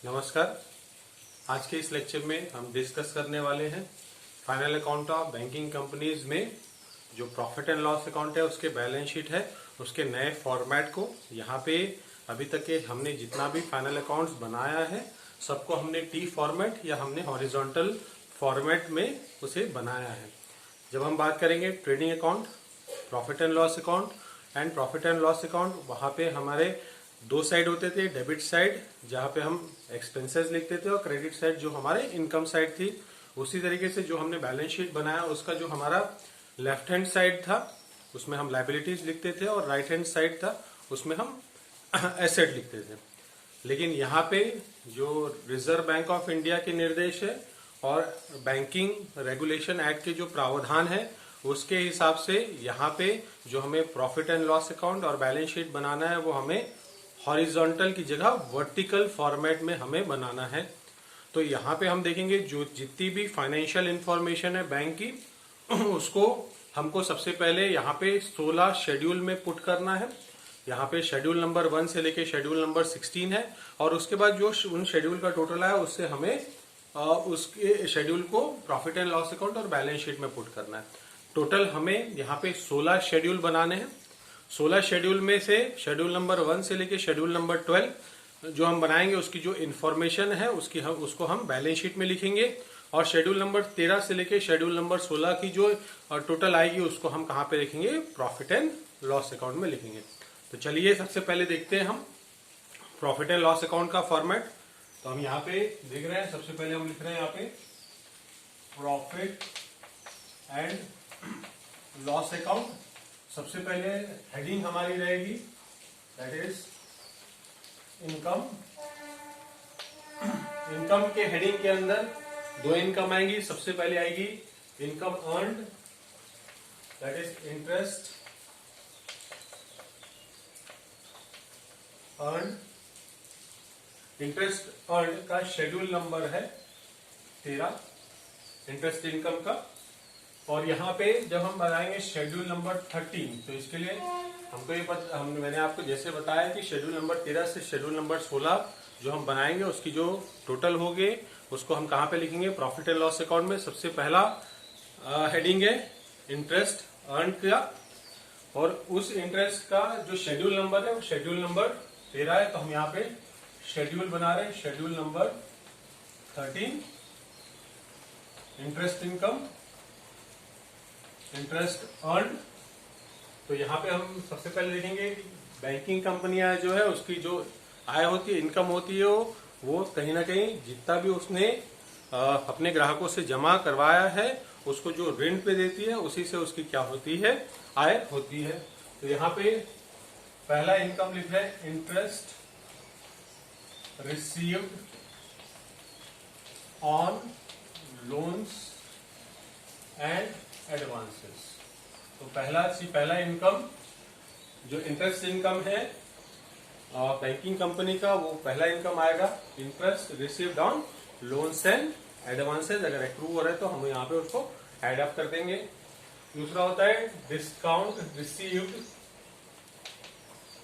नमस्कार। आज के इस लेक्चर में हम डिस्कस करने वाले हैं final account of banking companies में जो प्रॉफिट एंड लॉस अकाउंट है उसके बैलेंस शीट है उसके नए फॉर्मेट को। यहाँ पे अभी तक के हमने जितना भी फाइनल अकाउंट्स बनाया है सबको हमने टी फॉर्मेट या हमने हॉरिजॉन्टल फॉर्मेट में उसे बनाया है। जब हम बात करेंगे trading account, profit and loss account and profit and loss account, वहां पे हमारे दो साइड होते थे। डेबिट साइड जहां पे हम एक्सपेंसेस लिखते थे और क्रेडिट साइड जो हमारे इनकम साइड थी। उसी तरीके से जो हमने बैलेंस शीट बनाया उसका जो हमारा लेफ्ट हैंड साइड था उसमें हम लायबिलिटीज लिखते थे और राइट हैंड साइड था उसमें हम एसेट लिखते थे। लेकिन यहाँ पे जो रिजर्व बैंक ऑफ इंडिया के निर्देश है और बैंकिंग रेगुलेशन एक्ट के जो प्रावधान है उसके हिसाब से यहाँ पे जो हमें प्रॉफिट एंड लॉस अकाउंट और बैलेंस शीट बनाना है वो हमें हॉरिजॉन्टल की जगह वर्टिकल फॉर्मेट में हमें बनाना है। तो यहाँ पे हम देखेंगे जो जितनी भी फाइनेंशियल इंफॉर्मेशन है बैंक की उसको हमको सबसे पहले यहाँ पे 16 शेड्यूल में पुट करना है। यहाँ पे शेड्यूल नंबर 1 से लेके शेड्यूल नंबर 16 है और उसके बाद जो उन शेड्यूल का टोटल आया उससे हमें उसके शेड्यूल को प्रॉफिट एंड लॉस अकाउंट और बैलेंस शीट में पुट करना है। टोटल हमें यहाँ पे 16 शेड्यूल बनाने हैं। 16 शेड्यूल में से शेड्यूल नंबर 1 से लेके शेड्यूल नंबर 12 जो हम बनाएंगे उसकी जो इन्फॉर्मेशन है उसको हम बैलेंस शीट में लिखेंगे और शेड्यूल नंबर 13 से लेके शेड्यूल नंबर 16 की जो टोटल आएगी उसको हम कहाँ पे लिखेंगे, प्रॉफिट एंड लॉस अकाउंट में लिखेंगे। तो चलिए सबसे पहले देखते हैं हम प्रॉफिट एंड लॉस अकाउंट का फॉर्मेट। तो हम यहाँ पे देख रहे हैं, सबसे पहले हम लिख रहे हैं यहाँ पे प्रॉफिट एंड लॉस अकाउंट। सबसे पहले हेडिंग हमारी रहेगी दैट इज इनकम। इनकम के हेडिंग के अंदर दो इनकम आएंगी। सबसे पहले आएगी income earned that is interest earned. Interest earned का शेड्यूल नंबर है 13 इंटरेस्ट इनकम का। और यहाँ पे जब हम बनाएंगे शेड्यूल नंबर 13 तो इसके लिए हमको ये मैंने आपको जैसे बताया कि शेड्यूल नंबर 13 से शेड्यूल नंबर 16 जो हम बनाएंगे उसकी जो टोटल होगी उसको हम कहाँ पे लिखेंगे, प्रॉफिट एंड लॉस अकाउंट में। सबसे पहला हेडिंग है इंटरेस्ट अर्न का और उस इंटरेस्ट का जो शेड्यूल नंबर है वो शेड्यूल नंबर 13 है। तो हम यहाँ पे शेड्यूल बना रहे हैं schedule number 13 interest income interest earn. तो यहाँ पे हम सबसे पहले देखेंगे कि बैंकिंग कंपनियां जो है उसकी जो आय होती है, इनकम होती है, वो कहीं ना कहीं जितना भी उसने अपने ग्राहकों से जमा करवाया है उसको जो ऋण पे देती है उसी से उसकी क्या होती है, आय होती है। तो यहाँ पे पहला इनकम लिखा है interest received on loans and advances. तो पहला इनकम जो इंटरेस्ट इनकम है बैंकिंग कंपनी का वो पहला इनकम आएगा interest received on loans and advances. अगर अप्रूव हो रहा है तो हम यहाँ पे उसको एड अप कर देंगे। दूसरा होता है discount received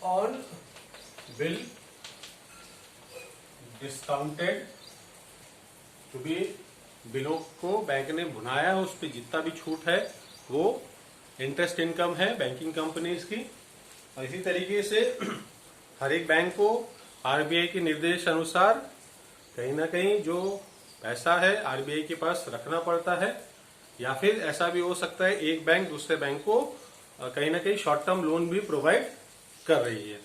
on bill discounted. तो भी बिलों को बैंक ने भुनाया है उस पर जितना भी छूट है वो इंटरेस्ट इनकम है बैंकिंग कंपनीज की। और इसी तरीके से हर एक बैंक को आरबीआई के निर्देश अनुसार कहीं ना कहीं जो पैसा है आरबीआई के पास रखना पड़ता है या फिर ऐसा भी हो सकता है एक बैंक दूसरे बैंक को कहीं ना कहीं शॉर्ट टर्म लोन भी प्रोवाइड कर रही है।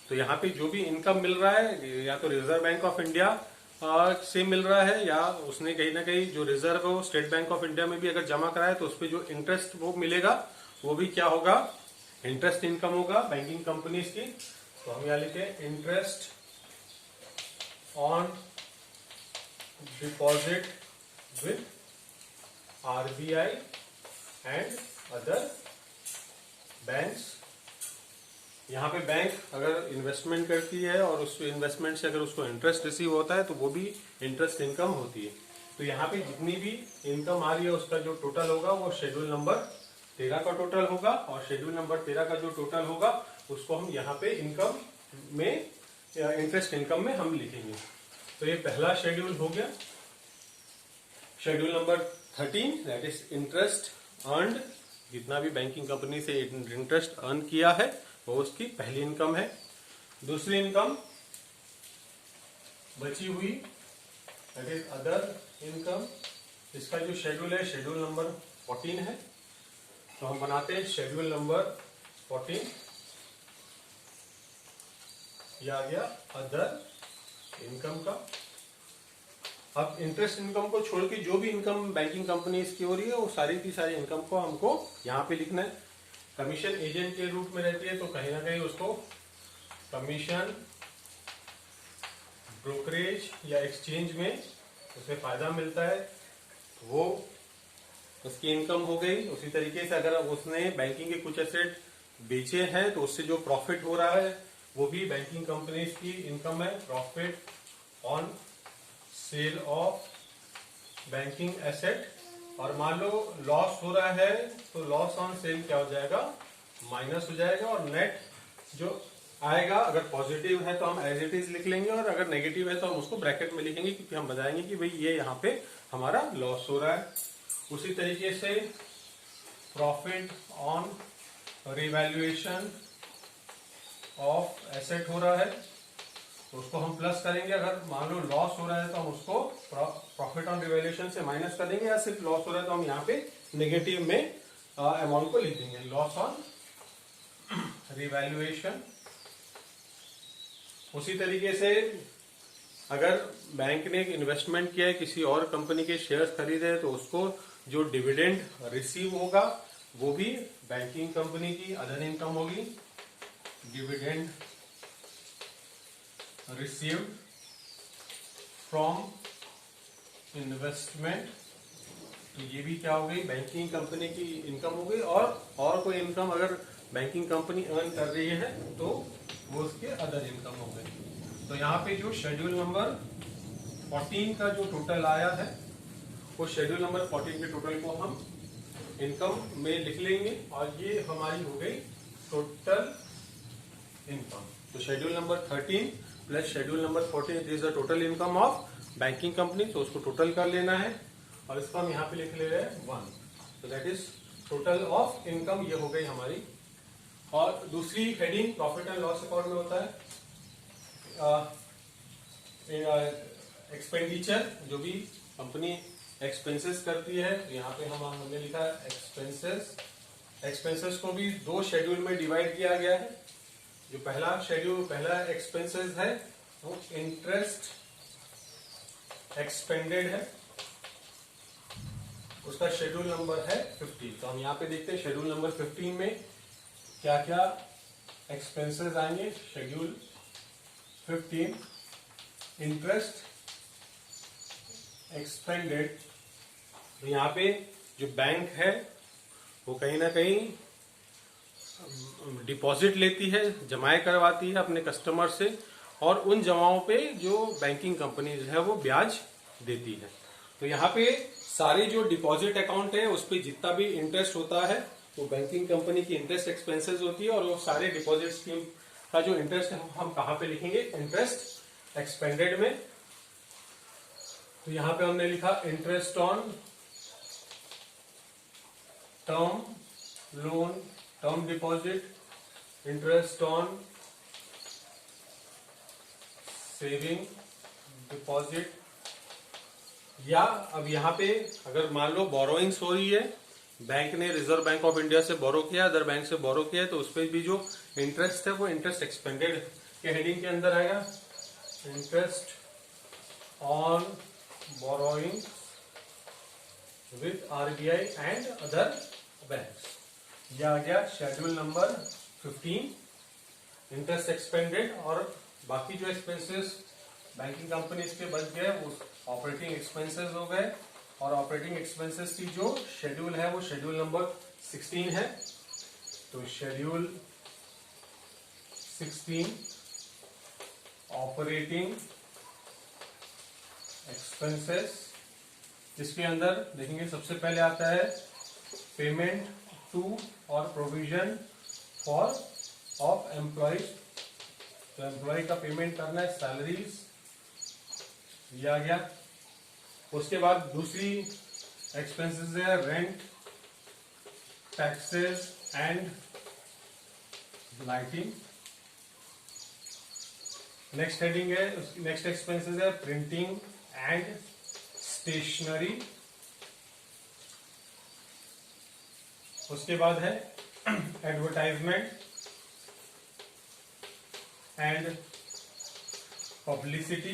तो यहाँ पे जो भी इनकम मिल रहा है या तो रिजर्व बैंक ऑफ इंडिया से मिल रहा है या उसने कहीं ना कहीं जो रिजर्व हो स्टेट बैंक ऑफ इंडिया में भी अगर जमा कराया तो उस पर जो इंटरेस्ट वो मिलेगा वो भी क्या होगा, इंटरेस्ट इनकम होगा बैंकिंग कंपनीज की। तो हम यहाँ लिखे interest on deposit with RBI and other banks. यहाँ पे बैंक अगर इन्वेस्टमेंट करती है और उस इन्वेस्टमेंट से अगर उसको इंटरेस्ट रिसीव होता है तो वो भी इंटरेस्ट इनकम होती है। तो यहाँ पे जितनी भी इनकम आ रही है उसका जो टोटल होगा वो शेड्यूल नंबर 13 का टोटल होगा और शेड्यूल नंबर 13 का जो टोटल होगा उसको हम यहाँ पे इनकम में इंटरेस्ट इनकम में हम लिखेंगे। तो ये पहला शेड्यूल हो गया। Schedule number 13 that is interest earned. जितना भी बैंकिंग कंपनी से इंटरेस्ट अर्न किया है वो उसकी पहली इनकम है। दूसरी इनकम बची हुई दैट इज अदर इनकम। इसका जो शेड्यूल है शेड्यूल नंबर 14 है। तो हम बनाते हैं शेड्यूल नंबर 14। यह आ गया अदर इनकम का। अब इंटरेस्ट इनकम को छोड़ के जो भी इनकम बैंकिंग कंपनी की हो रही है वो सारी की सारी इनकम को हमको यहाँ पे लिखना है। कमीशन एजेंट के रूप में रहती है तो कहीं ना कहीं उसको कमीशन ब्रोकरेज या एक्सचेंज में उसे फायदा मिलता है, वो उसकी इनकम हो गई। उसी तरीके से अगर उसने बैंकिंग के कुछ एसेट बेचे हैं तो उससे जो प्रॉफिट हो रहा है वो भी बैंकिंग कंपनीज की इनकम है। Profit on sale of banking asset. और मान लो लॉस हो रहा है तो लॉस ऑन सेल क्या हो जाएगा, माइनस हो जाएगा। और नेट जो आएगा अगर पॉजिटिव है तो हम एज इट इज लिख लेंगे और अगर नेगेटिव है तो हम उसको ब्रैकेट में लिखेंगे, क्योंकि हम बताएंगे कि भाई ये यहाँ पे हमारा लॉस हो रहा है। उसी तरीके से profit on revaluation of asset हो रहा है तो उसको हम प्लस करेंगे। अगर मान लो लॉस हो रहा है तो हम उसको प्रॉफिट ऑन रिवैल्यूएशन से माइनस कर देंगे, या सिर्फ लॉस हो रहा है तो हम यहाँ पे नेगेटिव में अमाउंट को लिख देंगे, लॉस ऑन रिवैल्यूएशन। उसी तरीके से अगर बैंक ने इन्वेस्टमेंट किया है, किसी और कंपनी के शेयर्स खरीदे हैं तो उसको जो डिविडेंड रिसीव होगा वो भी बैंकिंग कंपनी की अदर इनकम होगी। डिविडेंड रिसीव्ड फ्रॉम इन्वेस्टमेंट, तो ये भी क्या हो गई, बैंकिंग कंपनी की इनकम हो गई। और कोई इनकम अगर बैंकिंग कंपनी अर्न कर रही है तो वो उसके अदर इनकम हो गई। तो यहाँ पे जो शेड्यूल नंबर 14 का जो टोटल आया है वो शेड्यूल नंबर 14 के टोटल को हम इनकम में लिख लेंगे और ये हमारी हो गई टोटल इनकम। तो schedule number 13 plus schedule number 14 it is the total income of banking company. तो उसको टोटल कर लेना है और इसको हम यहाँ पे लिख ले रहे हैं 1। तो that is total of income, ये हो गई हमारी। और दूसरी heading profit and loss account में होता है एक्सपेंडिचर, जो भी कंपनी एक्सपेंसेस करती है। यहाँ पे हमने लिखा है एक्सपेंसेस। एक्सपेंसेस को भी दो शेड्यूल में डिवाइड किया गया है। जो पहला एक्सपेंसेस है वो इंटरेस्ट एक्सपेंडेड है, उसका शेड्यूल नंबर है 15। तो हम यहाँ पे देखते हैं शेड्यूल नंबर 15 में क्या क्या एक्सपेंसेस आएंगे। Schedule 15 interest expanded. तो यहाँ पे जो बैंक है वो कहीं ना कहीं डिपॉजिट लेती है, जमाएं करवाती है अपने कस्टमर से, और उन जमाओं पे जो बैंकिंग कंपनी है वो ब्याज देती है। तो यहाँ पे सारे जो डिपॉजिट अकाउंट है उस पे जितना भी इंटरेस्ट होता है वो बैंकिंग कंपनी की इंटरेस्ट एक्सपेंसेस होती है, और वो सारे डिपॉजिट स्कीम का जो इंटरेस्ट है हम कहाँ पे लिखेंगे, इंटरेस्ट एक्सपेंडेड में। तो यहाँ पे हमने लिखा interest on term loan, term deposit, interest on saving deposit. या अब यहाँ पे अगर मान लो बोरोइंग्स हो रही है, बैंक ने रिजर्व बैंक ऑफ इंडिया से बोरो किया, अदर बैंक से बोरो किया, तो उस पर भी जो इंटरेस्ट है वो इंटरेस्ट एक्सपेंडेड के हेडिंग के अंदर आएगा। Interest on borrowing with RBI and other banks. यह आ गया शेड्यूल नंबर 15 इंटरेस्ट एक्सपेंडेड। और बाकी जो एक्सपेंसेस बैंकिंग कंपनीज के बच गए वो ऑपरेटिंग एक्सपेंसेस हो गए। और ऑपरेटिंग एक्सपेंसेस की जो शेड्यूल है वो शेड्यूल नंबर 16 है। तो शेड्यूल 16 ऑपरेटिंग एक्सपेंसेस, जिसके अंदर देखेंगे सबसे पहले आता है पेमेंट टू और प्रोविजन फॉर ऑफ एम्प्लॉयज। तो एम्प्लॉय का पेमेंट करना है, सैलरीज, ये आ गया। उसके बाद दूसरी एक्सपेंसेस है rent, taxes and lighting. Next heading है, नेक्स्ट एक्सपेंसेस है प्रिंटिंग एंड स्टेशनरी। उसके बाद है एडवर्टाइजमेंट एंड पब्लिसिटी।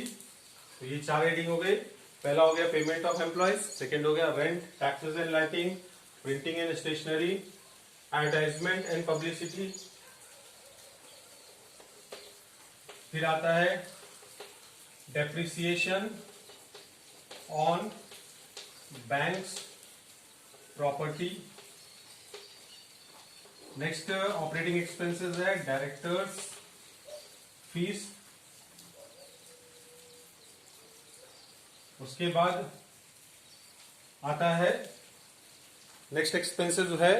तो ये 4 हेडिंग हो गई। पहला हो गया पेमेंट ऑफ एम्प्लॉयज, सेकेंड हो गया rent, taxes and lighting, printing and stationery, advertisement and publicity. फिर आता है depreciation on banks property. Next operating expenses है डायरेक्टर्स फीस। उसके बाद आता है नेक्स्ट एक्सपेंसेस जो है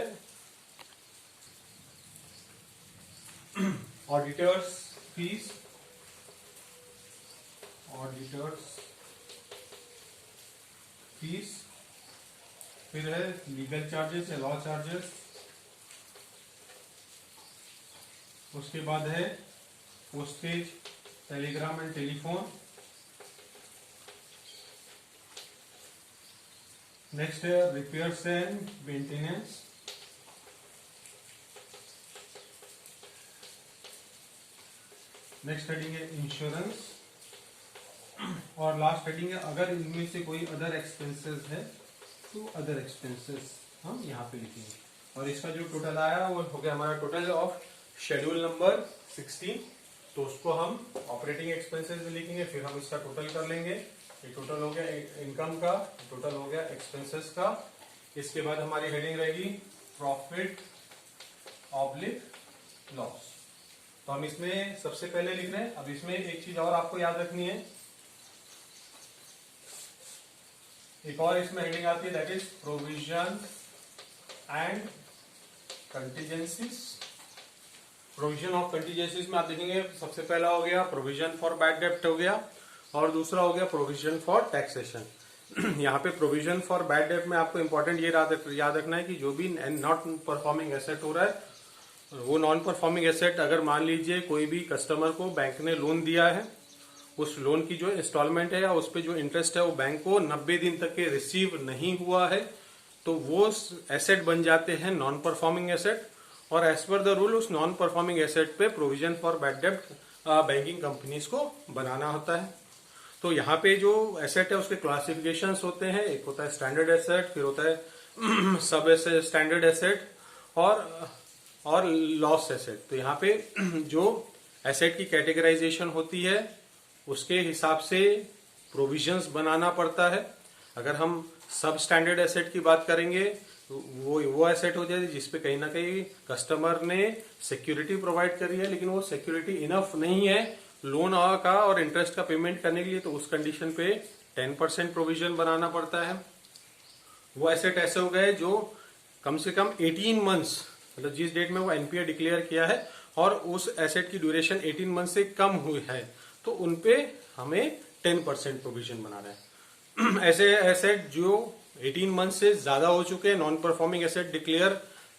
ऑडिटर्स फीस, ऑडिटर्स फीस। फिर है लीगल चार्जेस या लॉ चार्जेस। उसके बाद है postage, telegram and telephone. Next है repairs and maintenance. Next heading है इंश्योरेंस। और लास्ट हेडिंग है अगर इनमें से कोई अदर एक्सपेंसेस है तो अदर एक्सपेंसेस हम यहाँ पे लिखेंगे। और इसका जो टोटल आया वो हो गया हमारा टोटल ऑफ शेड्यूल नंबर 16। तो उसको हम ऑपरेटिंग एक्सपेंसेस में लिखेंगे, फिर हम इसका टोटल कर लेंगे। ये टोटल हो गया इनकम का, टोटल हो गया एक्सपेंसेस का। इसके बाद हमारी हेडिंग रहेगी प्रॉफिट ऑब्लिक लॉस। तो हम इसमें सबसे पहले लिख रहे हैं। अब इसमें एक चीज और आपको याद रखनी है, एक और इसमें हेडिंग आती है that is provision and contingencies. Provision of contingencies में आप देखेंगे सबसे पहला हो गया प्रोविजन फॉर बैड डेब्ट हो गया, और दूसरा हो गया प्रोविजन फॉर टैक्सेशन। यहाँ पे प्रोविजन फॉर बैड डेब्ट में आपको इंपॉर्टेंट ये याद रखना है कि जो भी नॉट परफॉर्मिंग एसेट हो रहा है वो नॉन परफॉर्मिंग एसेट, अगर मान लीजिए कोई भी कस्टमर को बैंक ने लोन दिया है, उस लोन की जो इंस्टॉलमेंट है या उस पे जो इंटरेस्ट है वो बैंक को 90 दिन तक के रिसीव नहीं हुआ है, तो वो एसेट बन जाते हैं नॉन परफॉर्मिंग एसेट। और एज पर द रूल उस नॉन परफॉर्मिंग एसेट पे प्रोविजन फॉर बैड डेब्ट बैंकिंग कंपनीज को बनाना होता है। तो यहाँ पे जो एसेट है उसके क्लासिफिकेशंस होते हैं, एक होता है स्टैंडर्ड एसेट, फिर होता है सब एसेट, स्टैंडर्ड एसेट और लॉस एसेट। तो यहाँ पे जो एसेट की कैटेगराइजेशन होती है उसके हिसाब से प्रोविजंस बनाना पड़ता है। अगर हम सब स्टैंडर्ड एसेट की बात करेंगे तो वो एसेट हो जाए जिसपे कहीं ना कहीं कस्टमर ने सिक्योरिटी प्रोवाइड करी है लेकिन वो सिक्योरिटी इनफ नहीं है लोन का और इंटरेस्ट का पेमेंट करने के लिए, तो उस कंडीशन पे 10% प्रोविजन बनाना पड़ता है। वो एसेट ऐसे हो गए जो कम से कम 18 मंथ्स, मतलब जिस डेट में वो एनपीए डिक्लेयर किया है और उस एसेट की ड्यूरेशन 18 मंथ से कम हुई है, तो उनपे हमें 10% प्रोविजन बनाना है। ऐसे एसेट जो 18 मंथ से ज्यादा हो चुके हैं, नॉन परफॉर्मिंग एसेट डिक्लेयर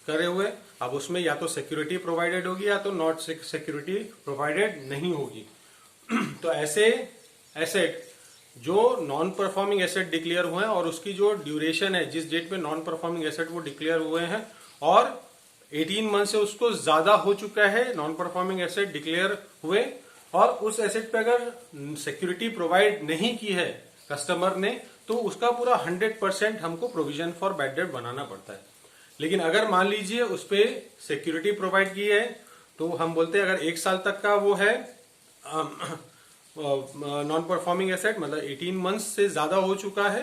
करे हुए, अब उसमें या तो सिक्योरिटी प्रोवाइडेड होगी या तो नॉट सिक्योरिटी प्रोवाइडेड नहीं होगी। तो ऐसे एसेट जो नॉन परफॉर्मिंग एसेट डिक्लेयर हुए हैं और उसकी जो ड्यूरेशन है, जिस डेट में नॉन परफॉर्मिंग एसेट वो डिक्लेयर हुए हैं और 18 मंथ से उसको ज्यादा हो चुका है नॉन परफॉर्मिंग एसेट डिक्लेयर हुए, और उस एसेट पे अगर सिक्योरिटी प्रोवाइड नहीं की है कस्टमर ने, तो उसका पूरा 100% हमको प्रोविजन फॉर बैड डेब्ट बनाना पड़ता है। लेकिन अगर मान लीजिए उस पे सिक्योरिटी प्रोवाइड की है, तो हम बोलते हैं अगर 1 साल तक का वो है नॉन परफॉर्मिंग एसेट, मतलब 18 मंथ्स से ज्यादा हो चुका है,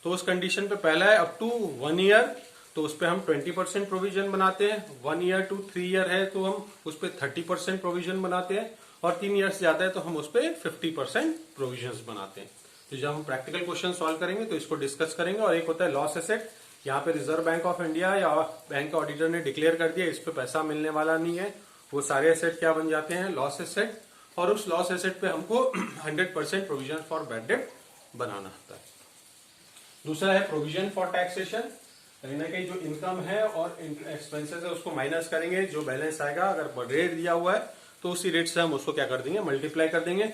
तो उस कंडीशन पे पहला है अप टू 1 ईयर, तो उस पे हम 20% प्रोविजन बनाते हैं। 1 ईयर टू 3 ईयर है तो हम उस पे 30% प्रोविजन बनाते हैं, और 3 ईयर से ज्यादा है तो हम उस पे 50% प्रोविजन बनाते हैं। तो जब हम प्रैक्टिकल क्वेश्चन सॉल्व करेंगे तो इसको डिस्कस करेंगे। और एक होता है लॉस एसेट, यहाँ पे रिजर्व बैंक ऑफ इंडिया या बैंक का ऑडिटर ने डिक्लेयर कर दिया इस पे पैसा मिलने वाला नहीं है, वो सारे एसेट क्या बन जाते हैं, लॉस एसेट। और उस लॉस एसेट पे हमको 100% प्रोविजन फॉर बैड डेब्ट बनाना होता है। दूसरा है प्रोविजन फॉर टैक्सेशन, कहीं ना कहीं जो इनकम है और एक्सपेंसेस है उसको माइनस करेंगे, जो बैलेंस आएगा अगर रेट दिया हुआ है तो उसी रेट से हम उसको क्या कर देंगे, मल्टीप्लाई कर देंगे।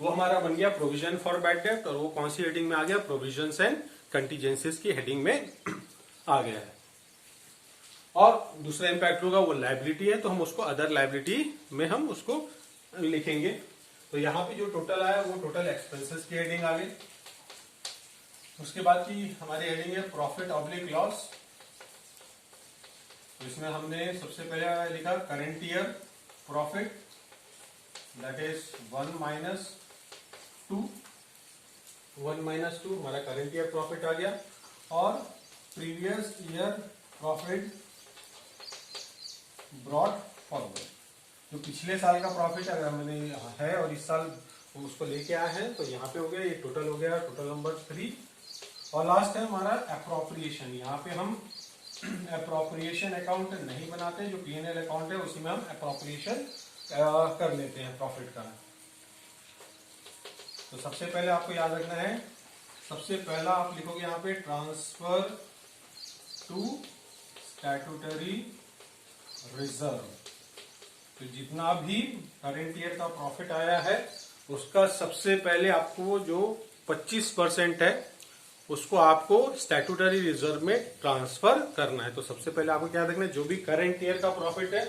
वो हमारा बन गया प्रोविजन फॉर बैड डेट, और वो कौन सी हेडिंग में आ गया, प्रोविजंस एंड कंटीजेंसीज की हेडिंग में आ गया है। और दूसरा इंपैक्ट होगा वो लायबिलिटी है, तो हम उसको अदर लायबिलिटी में हम उसको लिखेंगे। तो यहाँ पे जो टोटल आया वो टोटल एक्सपेंसेस की हेडिंग आ गई। उसके बाद की हमारी हेडिंग है प्रॉफिट ऑब्लिक लॉस। तो इसमें हमने सबसे पहले लिखा current year profit, that is 1 minus 2 हमारा करंट ईयर प्रॉफिट आ गया, और previous year profit brought forward, जो पिछले साल का प्रॉफिट अगर मैंने है और इस साल उसको लेके आए हैं तो यहाँ पे हो गया, ये टोटल हो गया, टोटल नंबर 3। और लास्ट है हमारा अप्रोप्रिएशन। यहाँ पे हम अप्रोप्रिएशन अकाउंट नहीं बनाते, जो P&L अकाउंट है उसी में हम अप्रोप्रिएशन कर लेते हैं प्रॉफिट का। तो सबसे पहले आपको याद रखना है, सबसे पहला आप लिखोगे यहाँ पे ट्रांसफर टू स्टैट्यूटरी रिजर्व। तो जितना भी करंट ईयर का प्रॉफिट आया है उसका सबसे पहले आपको जो 25% है उसको आपको स्टैट्यूटरी रिजर्व में ट्रांसफर करना है। तो सबसे पहले आपको क्या देखना है, जो भी करंट ईयर का प्रॉफिट है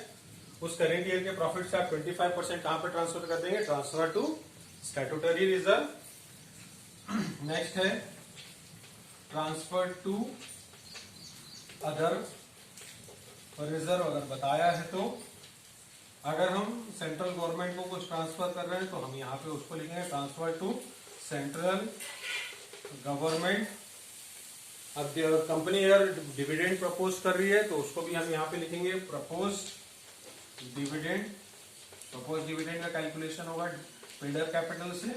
उस करंट ईयर के प्रॉफिट से आप 25% कहां पर ट्रांसफर कर देंगे, transfer to statutory reserve. Next है ट्रांसफर टू अदर रिजर्व। अगर बताया है तो अगर हम सेंट्रल गवर्नमेंट को कुछ ट्रांसफर कर रहे हैं तो हम यहाँ पे उसको लिखेंगे ट्रांसफर टू सेंट्रल गवर्नमेंट। अब कंपनी अगर डिविडेंड प्रपोज कर रही है तो उसको भी हम यहाँ पे लिखेंगे प्रपोज डिविडेंड। प्रपोज डिविडेंड का कैलकुलेशन होगा पेड अप कैपिटल से,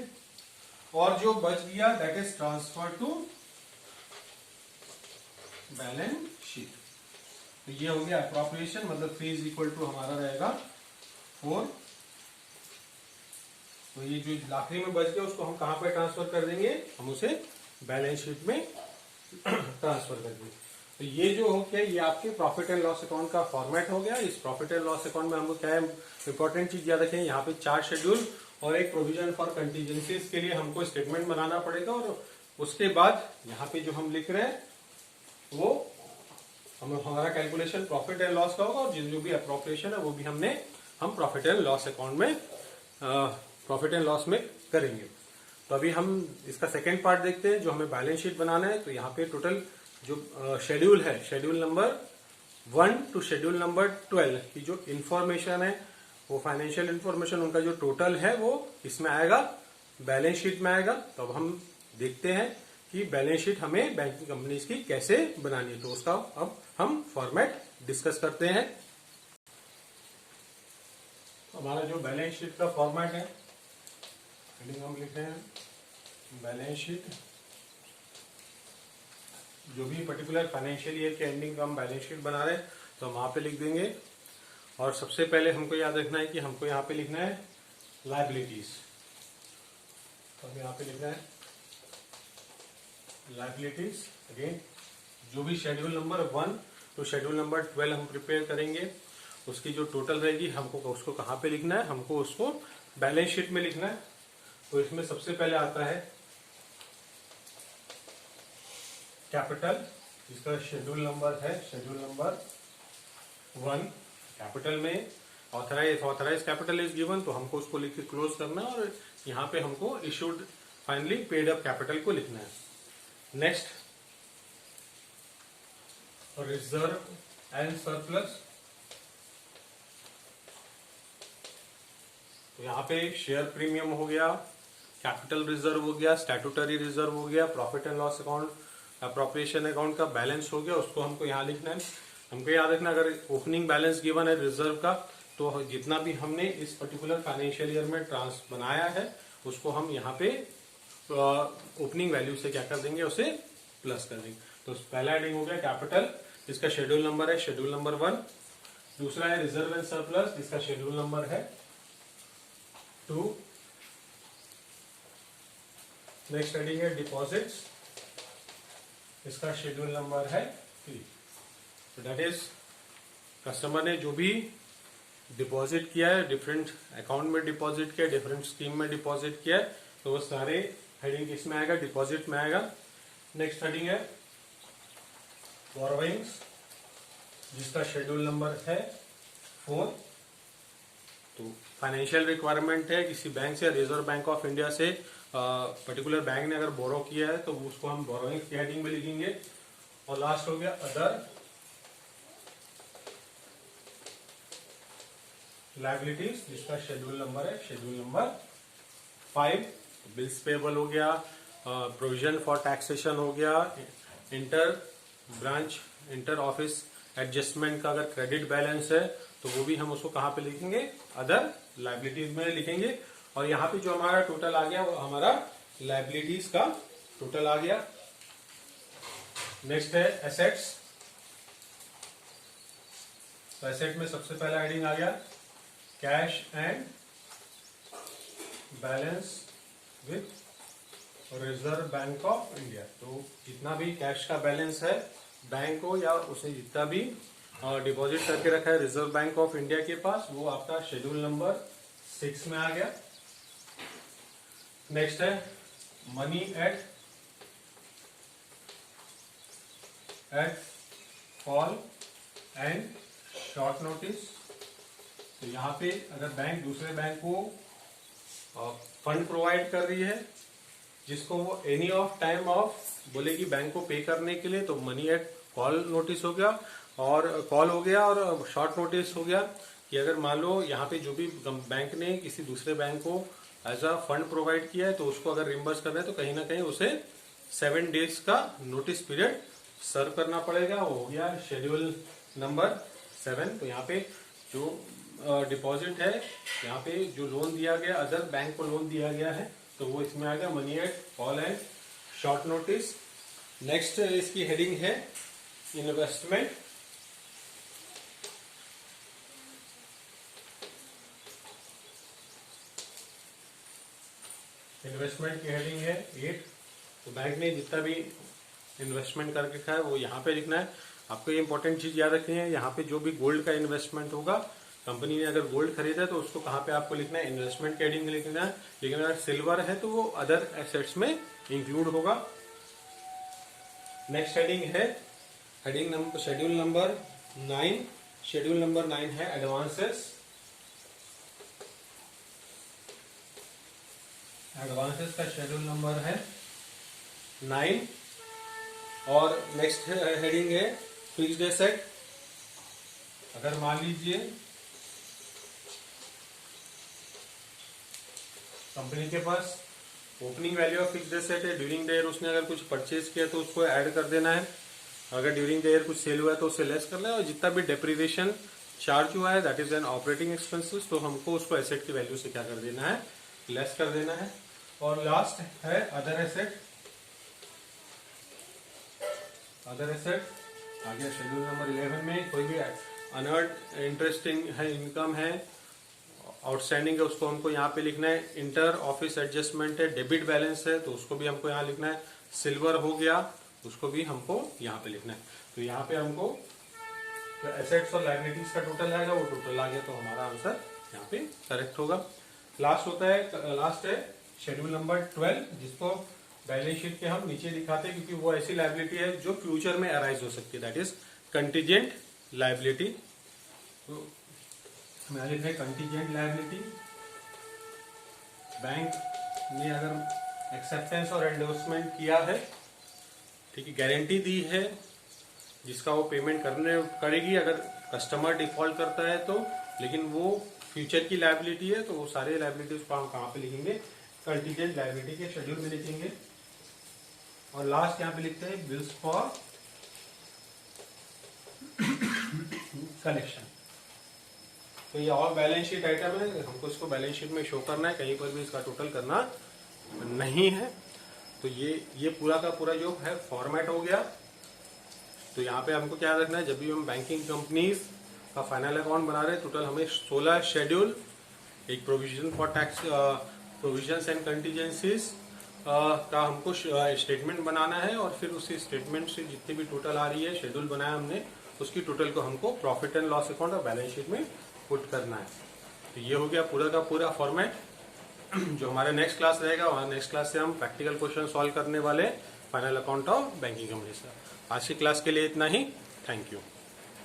और जो बच गया that is transfer to balance sheet. तो ये हो गया अप्रोप्रिएशन, मतलब 3 इज इक्वल टू हमारा रहेगा 4। तो ये जो आखिरी में बच गया उसको हम कहां पे ट्रांसफर कर देंगे, हम उसे बैलेंस शीट में ट्रांसफर कर देंगे। तो ये जो हो गया ये आपके प्रॉफिट एंड लॉस अकाउंट का फॉर्मेट हो गया। इस प्रॉफिट एंड लॉस अकाउंट में हमको क्या है इंपॉर्टेंट चीज याद रखें, यहाँ पे 4 शेड्यूल और एक प्रोविजन फॉर कंटीजेंसीज के लिए हमको स्टेटमेंट बनाना पड़ेगा, और उसके बाद यहाँ पे जो हम लिख रहे हैं वो हमारा कैलकुलेशन प्रॉफिट एंड लॉस का होगा, और जो भी अप्रोप्रिएशन है वो भी हम प्रॉफिट एंड लॉस अकाउंट में प्रॉफिट एंड लॉस में करेंगे। तो अभी हम इसका सेकेंड पार्ट देखते हैं जो हमें बैलेंस शीट बनाना है। तो यहाँ पे टोटल जो शेड्यूल है, schedule number 1 to schedule number 12 की जो इन्फॉर्मेशन है वो फाइनेंशियल इन्फॉर्मेशन उनका जो टोटल है वो इसमें आएगा, बैलेंस शीट में आएगा। तो अब हम देखते हैं कि बैलेंस शीट हमें बैंकिंग कंपनीज की कैसे बनानी है। तो उसका अब हम फॉर्मेट डिस्कस करते हैं। हमारा जो बैलेंस शीट का फॉर्मेट है, हेडिंग हम लिख रहे हैं बैलेंस शीट। जो भी पर्टिकुलर फाइनेंशियल ईयर के एंडिंग का हम बैलेंस शीट बना रहे हैं तो हम वहां पे लिख देंगे। और सबसे पहले हमको याद रखना है कि हमको यहाँ पे लिखना है लायबिलिटीज। तो हम यहाँ पे लिखना है लायबिलिटीज। अगेन जो भी schedule number 1 to schedule number 12 हम प्रिपेयर करेंगे उसकी जो टोटल रहेगी हमको उसको कहाँ पे लिखना है, हमको उसको बैलेंस शीट में लिखना है। तो इसमें सबसे पहले आता है कैपिटल, जिसका शेड्यूल नंबर है शेड्यूल नंबर 1। कैपिटल में ऑथराइज कैपिटल इज गिवन, तो हमको उसको लिख के क्लोज करना है, और यहाँ पे हमको issued finally paid up capital को लिखना है। Next reserve and surplus. तो यहाँ पे शेयर प्रीमियम हो गया, कैपिटल रिजर्व हो गया, स्टैट्यूटरी रिजर्व हो गया, profit and loss account, appropriation account का बैलेंस हो गया, उसको हमको यहाँ लिखना है। हमको याद रखना अगर ओपनिंग बैलेंस गिवन है रिजर्व का तो जितना भी हमने इस पर्टिकुलर फाइनेंशियल ईयर में ट्रांस बनाया है उसको हम यहाँ पे ओपनिंग वैल्यू से क्या कर देंगे, उसे प्लस कर देंगे। तो पहला हेडिंग हो गया कैपिटल, इसका शेड्यूल नंबर है शेड्यूल नंबर 1। दूसरा है रिजर्व एंड सरप्लस, इसका शेड्यूल नंबर है 2। नेक्स्ट हेडिंग है डिपॉजिट्स, इसका शेड्यूल नंबर है 3। तो दैट इज कस्टमर ने जो भी डिपॉजिट किया है, डिफरेंट अकाउंट में डिपॉजिट किया है, डिफरेंट स्कीम में डिपॉजिट किया है, तो वो सारे हेडिंग किसमें आएगा, डिपॉजिट में आएगा। नेक्स्ट हेडिंग है बोरोइंग्स, जिसका शेड्यूल नंबर है 4। तो फाइनेंशियल रिक्वायरमेंट है किसी बैंक से, रिजर्व बैंक ऑफ इंडिया से पर्टिकुलर बैंक ने अगर बोरो किया है तो उसको हम बोरोइंग्स की हेडिंग में लिखेंगे। और लास्ट हो गया अदर लायबिलिटीज, जिसका शेड्यूल नंबर है शेड्यूल नंबर 5। बिल्स पेबल हो गया, प्रोविजन फॉर टैक्सेशन हो गया, inter branch inter office adjustment का अगर क्रेडिट बैलेंस है तो वो भी हम उसको कहां पे लिखेंगे, अदर लायबिलिटीज में लिखेंगे। और यहाँ पे जो हमारा टोटल आ गया वो हमारा लायबिलिटीज का टोटल आ गया। नेक्स्ट है एसेट्स, तो एसेट में सबसे पहला हेडिंग आ गया cash and balance with reserve bank of India. तो जितना भी कैश का बैलेंस है बैंक को या उसे जितना भी डिपॉजिट करके रखा है रिजर्व बैंक ऑफ इंडिया के पास, वो आपका शेड्यूल नंबर 6 में आ गया। नेक्स्ट है money at call and short notice. तो यहाँ पे अगर बैंक दूसरे बैंक को फंड प्रोवाइड कर रही है जिसको वो एनी ऑफ टाइम ऑफ बोलेगी बैंक को पे करने के लिए, तो मनी एट कॉल नोटिस हो गया और कॉल हो गया। और शॉर्ट नोटिस हो गया कि अगर मान लो यहाँ पे जो भी बैंक ने किसी दूसरे बैंक को एज अ फंड प्रोवाइड किया है तो उसको अगर रिम्बर्स करना है तो कहीं ना कहीं उसे 7 डेज का नोटिस पीरियड सर्व करना पड़ेगा। वो हो गया शेड्यूल नंबर 7। तो यहाँ पे जो डिपॉजिट है, यहाँ पे जो लोन दिया गया, अदर बैंक को लोन दिया गया है, तो वो इसमें आ गया money at call and short notice. Next इसकी हेडिंग है इन्वेस्टमेंट। इन्वेस्टमेंट की हेडिंग है 8। तो बैंक ने जितना भी इन्वेस्टमेंट करके रखा है वो यहाँ पे लिखना है। आपको ये इंपॉर्टेंट चीज याद रखनी है, यहाँ पे जो भी गोल्ड का इन्वेस्टमेंट होगा, कंपनी ने अगर गोल्ड खरीदा है तो उसको कहाँ पे आपको लिखना है, इन्वेस्टमेंट की हेडिंग में लिखना है। लेकिन अगर सिल्वर है तो वो अदर एसेट्स में इंक्लूड होगा। नेक्स्ट हेडिंग है heading number schedule number 9। Schedule number 9 है एडवांसेस। एडवांसेस का शेड्यूल नंबर है 9। और नेक्स्ट हेडिंग है फिक्स्ड एसेट। अगर मान लीजिए कंपनी के पास opening value of fixed asset है, ड्यूरिंग द ईयर उसने अगर कुछ परचेज किया तो उसको ऐड कर देना है, अगर ड्यूरिंग द ईयर कुछ सेल हुआ है तो उससे लेस करना है, और जितना भी डेप्रिसिएशन चार्ज हुआ है that is an operating expenses, तो हमको उसको एसेट की वैल्यू से क्या कर देना है, लेस कर देना है। और लास्ट है अदर एसेट। अदर एसेट आ गया शेड्यूल नंबर 11 में। कोई भी अनअर्न्ड इंटरेस्टिंग है, इनकम है, आउटस्टैंडिंग है, उसको हमको यहाँ पे लिखना है। इंटर ऑफिस एडजस्टमेंट है, डेबिट बैलेंस है तो उसको भी हमको यहाँ लिखना है। सिल्वर हो गया उसको भी हमको यहाँ पे लिखना है। तो यहाँ पे हमको जो एसेट्स और लायबिलिटीज का टोटल आएगा वो टोटल आ गया, तो हमारा आंसर यहाँ पे करेक्ट होगा। लास्ट है शेड्यूल नंबर 12, जिसको बैलेंस शीट के हम नीचे दिखाते हैं क्योंकि वो ऐसी लायबिलिटी है जो फ्यूचर में अराइज हो सकती है, दैट इज कंटीजेंट लायबिलिटी। तो हमारे है कंटीजेंट लायबिलिटी। बैंक ने अगर एक्सेप्टेंस और एंडोर्समेंट किया है, ठीक है, गारंटी दी है जिसका वो पेमेंट करेगी अगर कस्टमर डिफॉल्ट करता है तो, लेकिन वो फ्यूचर की लायबिलिटी है, तो वो सारे लायबिलिटीज को हम कहाँ पे लिखेंगे, कंटीजेंट लायबिलिटी के शेड्यूल में लिखेंगे। और लास्ट यहाँ पे लिखते हैं बिल्स फॉर कलेक्शन। तो ये और बैलेंस शीट आइटम है, हमको इसको बैलेंस शीट में शो करना है, कहीं पर भी इसका टोटल करना नहीं है। तो ये पूरा का पूरा जो है फॉर्मेट हो गया। तो यहाँ पे हमको क्या रखना है, जब भी हम बैंकिंग कंपनीज का फाइनल अकाउंट बना रहे हैं, टोटल हमें 16 शेड्यूल, एक provision for tax provisions and contingencies, का हमको स्टेटमेंट बनाना है और फिर उसी स्टेटमेंट से जितनी भी टोटल आ रही है, शेड्यूल बनाया हमने, उसकी टोटल को हमको प्रॉफिट एंड लॉस अकाउंट और बैलेंस शीट में पुट करना है। तो ये हो गया पूरा का पूरा फॉर्मेट। जो हमारा नेक्स्ट क्लास रहेगा, वहाँ नेक्स्ट क्लास से हम प्रैक्टिकल क्वेश्चन सॉल्व करने वाले final account of banking company से। आज की क्लास के लिए इतना ही। Thank you.